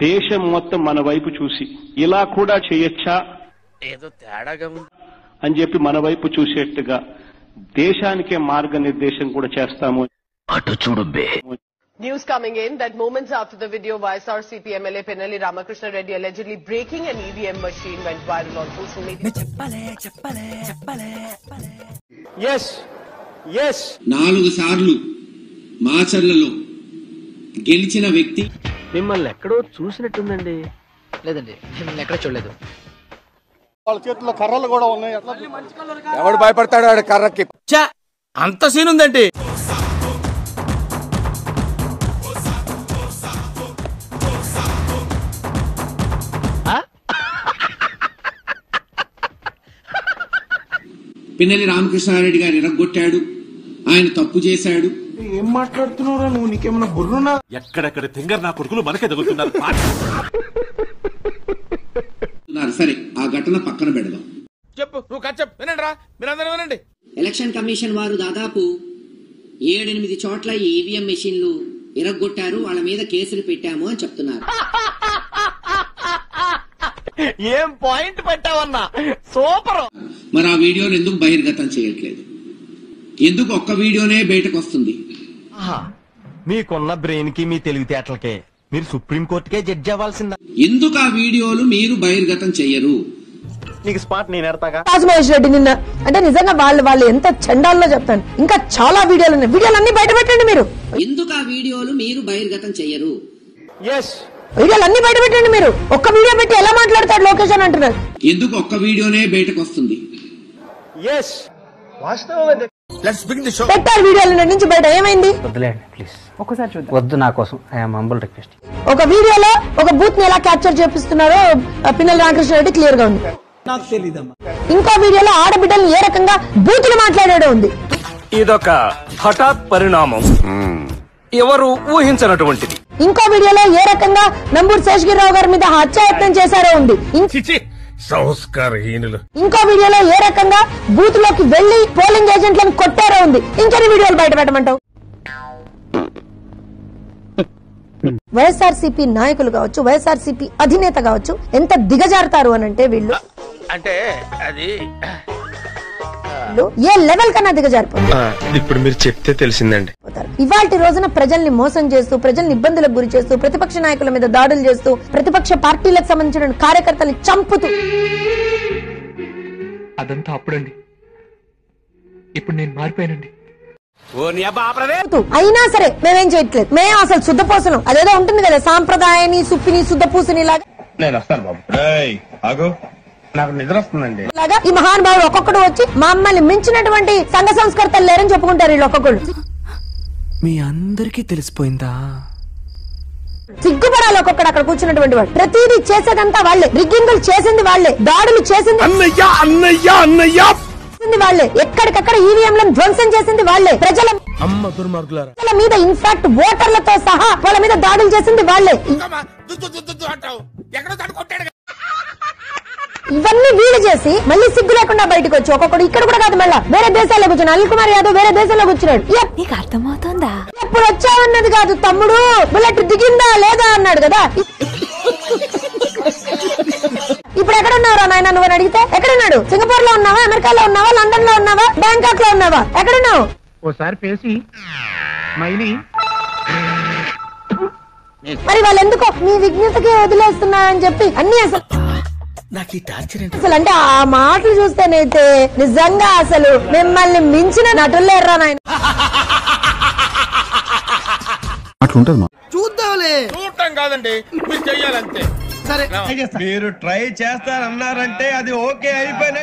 దేశం మొత్తం మన వైపు చూసి ఇలా కూడా చేయొచ్చా ఏదో తేడాగా అని చెప్పి మన వైపు చూసేట్టుగా దేశానికే మార్గనిర్దేశం కూడా చేస్తాము. అటు చూడు బే. News coming in that moments after the video of YSRCP MLA Pinnalli Ramakrishna Reddy allegedly breaking an EVM machine went viral on social media. Yes. 4 సార్లు మాచర్లలో గెలిచిన వ్యక్తి. మిమ్మల్ని ఎక్కడో చూసినట్టుందండి. లేదండి, మిమ్మల్ని ఎక్కడ చూడలేదు. వాళ్ళ చేతుల్లో కర్రలు కూడా ఉన్నాయి. ఎవడు భయపడతాడు ఆడ కర్రకి? అంత సీన్ ఉందండి. పిన్నెల్లి రామకృష్ణారెడ్డి గారు ఇరగొట్టాడు, ఆయన తప్పు చేశాడు. ఏం మాట్లాడుతున్నావురా నువ్వు? నీకేమన్నా బుర్రునా? ఎక్కడెక్కడ తింగర్ నా కొడుకులు మనకే తగులుతున్నారు. సరే, ఆ ఘటన పక్కన పెడదాం. చెప్పు, నువ్వు చెప్పు, వినండి రా, మీరందరూ వినండి. ఎలక్షన్ కమిషన్ వారు దాదాపు 7-8 చోట్ల ఈవీఎం మెషిన్లు ఇరగొట్టారు, వాళ్ళ మీద కేసులు పెట్టాము అని చెప్తున్నారు. ఏం పాయింట్ పెట్టావన్నా, సూపర్. మరి ఆ వీడియోను ఎందుకు బహిర్గతం చేయట్లేదు? ఎందుకు ఒక్క వీడియోనే బయటకు వస్తుంది? మీకున్న బ్రెయిన్ కి మీ తెలివితేటలకే మీరు సుప్రీంకోర్టుకే జడ్జి అవ్వాల్సిందా? ఎందుకు ఆ వీడియోలు మీరు బహిర్గతం చెయ్యరు? నీకు స్పాట్ నేను ఎడతాగా. రాజమహేష్ రెడ్డి నిన్న అంటే నిజంగా వాళ్ళు ఎంత చండాల్లో చెప్తాను. ఇంకా చాలా వీడియోలు ఉన్నాయి, వీడియోలన్నీ బయట పెట్టండి మీరు. ఎందుకు ఆ వీడియోలు మీరు బహిర్గతం చెయ్యరు? వీడియోలన్నీ బయట పెట్టండి మీరు. ఒక్క వీడియో పెట్టి ఎలా మాట్లాడతాడు లోకేష్ అని అంటున్నారు. ఎందుకు ఒక్క వీడియోనే బయటకు వస్తుంది? పెట్టారు వీడియోల నుంచి బయట. ఏమైంది? వద్దు, నా కోసం హంబుల్ రిక్వెస్ట్. ఒక వీడియోలో ఒక బూత్ ని ఎలా క్యాప్చర్ చేపిస్తున్నారో పిన్నెల్లి రామకృష్ణ రెడ్డి క్లియర్ గా ఉంది. ఇంకో వీడియోలో ఆడబిడ్డలు ఏ రకంగా బూతులు మాట్లాడాడో ఉంది. ఇదొక హఠాత్ పరిణామం, ఎవరు ఊహించినటువంటిది. ఇంకో వీడియోలో ఏ రకంగా నంబూరు శేషగిరిరావు గారి మీద హత్యాయత్నం చేశారో ఉంది. సంస్కారహీనులు. ఇంకో వీడియోలో ఏ రకంగా బూత్ లోకి వెళ్లి పోలింగ్ ఏజెంట్లను కొట్టారో ఉంది. ఇంకెన్ని వీడియోలు బయట పెట్టమంటావు? వైఎస్ఆర్సీపీ నాయకులు కావచ్చు, వైఎస్ఆర్సీపీ అధినేత కావచ్చు, ఎంత దిగజారుతారు అని అంటే వీళ్ళు అంటే అది ఏ లెవెల్ కన్నా దిగజారిపోతారు. ఇప్పుడు మీరు చెప్తే తెలిసిందండి. ఇవాల్టి రోజున ప్రజల్ని మోసం చేస్తూ, ప్రజల్ని ఇబ్బందులకు గురి చేస్తూ, ప్రతిపక్ష నాయకుల మీద దాడులు చేస్తూ, ప్రతిపక్ష పార్టీలకు సంబంధించిన కార్యకర్తల్ని చంపుతూ. అదంతా అప్పుడండి, ఇప్పుడు నేను మారిపోయానండి. అయినా సరే మేమేం చేయట్లేదు. మేము అసలు శుద్ధపూసలం, అదేదో ఉంటుంది కదా సాంప్రదాయాన్ని సుప్పిని శుద్ధపూసని లాగా. నేను వస్తాను బాబు, నాకు నిద్ర వస్తుందండి. లాగా ఈ మహానుభావులు ఒక్కొక్కడు వచ్చి మమ్మల్ని మించినటువంటి సంఘ సంస్కర్తలు లేరని చెప్పుకుంటారు వీళ్ళు ఒక్కొక్కడు. మీ అందరికీ తెలిసిపోయిందా? సిగ్గుపడాలి ఒక్కొక్కడు అక్కడ కూర్చున్నటువంటి వాడు. ప్రతిదీ చేసేదంతా వాళ్లే, రిగ్గింగులు చేసింది వాళ్లే, దాడులు చేసింది వాళ్లే, ఎక్కడికక్కడ ఈవీఎంలను ధ్వంసం చేసింది వాళ్లే, ప్రజల మీద ఇన్ఫాక్ట్ ఓటర్లతో సహా వాళ్ళ మీద దాడులు చేసింది వాళ్లే. ఇవన్నీ వీళ్ళు చేసి మళ్ళీ సిగ్గు లేకుండా బయటకు వచ్చి ఒక్కొక్కడు ఇక్కడ కూడా కాదు, మళ్ళా వేరే దేశాల్లో కూర్చున్నాడు. అనిల్ కుమార్ యాదవ్ వేరే దేశంలో కూర్చున్నాడు. నీకు అర్థమవుతుందా? ఎప్పుడు వచ్చావన్నది కాదు, తమ్ముడు బుల్లెట్ దిగిందా లేదా అన్నాడు కదా. ఇప్పుడు ఎక్కడున్నావురా నాయన నువ్వు అని అడిగితే ఎక్కడున్నాడు? సింగపూర్ లో ఉన్నావా, అమెరికాలో ఉన్నావా, లండన్ లో ఉన్నావా, బ్యాంకాక్ లో ఉన్నావా, ఎక్కడున్నావు? ఓసారి పేసి మరి వాళ్ళు ఎందుకో మీ విజ్ఞతకి వదిలేస్తున్నా అని చెప్పి అన్ని అసలు అంటే ఆ మాటలు చూస్తేనైతే నిజంగా అసలు మిమ్మల్ని మించిన నటులేర్రా నాయన. అట్లుంటది. చూద్దాంలే, చూడటం కాదండి, మీరు చెయ్యాలంతే. సరే, మీరు ట్రై చేస్తారన్నారంటే అది ఓకే అయిపోయిన